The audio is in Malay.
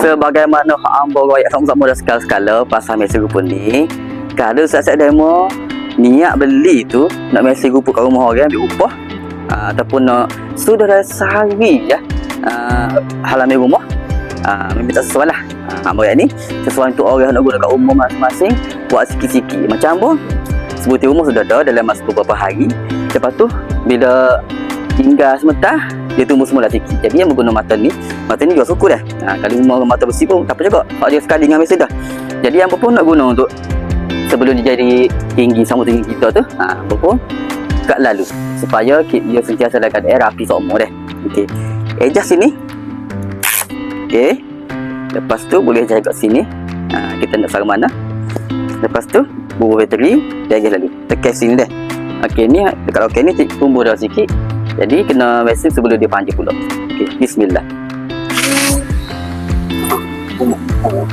sebagaimana hamba royak sama-sama dah skala-skala pasal mesin rumput ni. Kalau saat-saat demo niat beli tu nak mesin rumput kat rumah orang ambil upah, ataupun sudah dah sehari je halaman rumah, memang tak sesuai lah. Hamba ni sesuai untuk orang nak guna kat rumah masing-masing, buat sikit-sikit macam apa, sebutir rumah sudah ada dalam masa beberapa hari. Lepas tu bila tinggal sementara, dia tumbuh semula sikit. Jadi yang berguna mata ni juga suku dah. Kalau rumah mata besi pun tak apa juga, kalau dia sekali dengan mesin dah. Jadi yang pun nak guna untuk sebelum dia jadi tinggi sama tinggi kita tu, apa pun kat lalu supaya dia sentiasa dalam keadaan rapi semua dah. Okey, adjust sini. Okey, lepas tu boleh adjust kat sini. Kita nak sarung mana. Lepas tu bubuh bateri, adjust lalu tekan sini dah. Okey, ni dekat okey ni tumbuh dah sikit. Jadi kena mesin sebelum dia panjang pula. Okey, bismillah. Oh.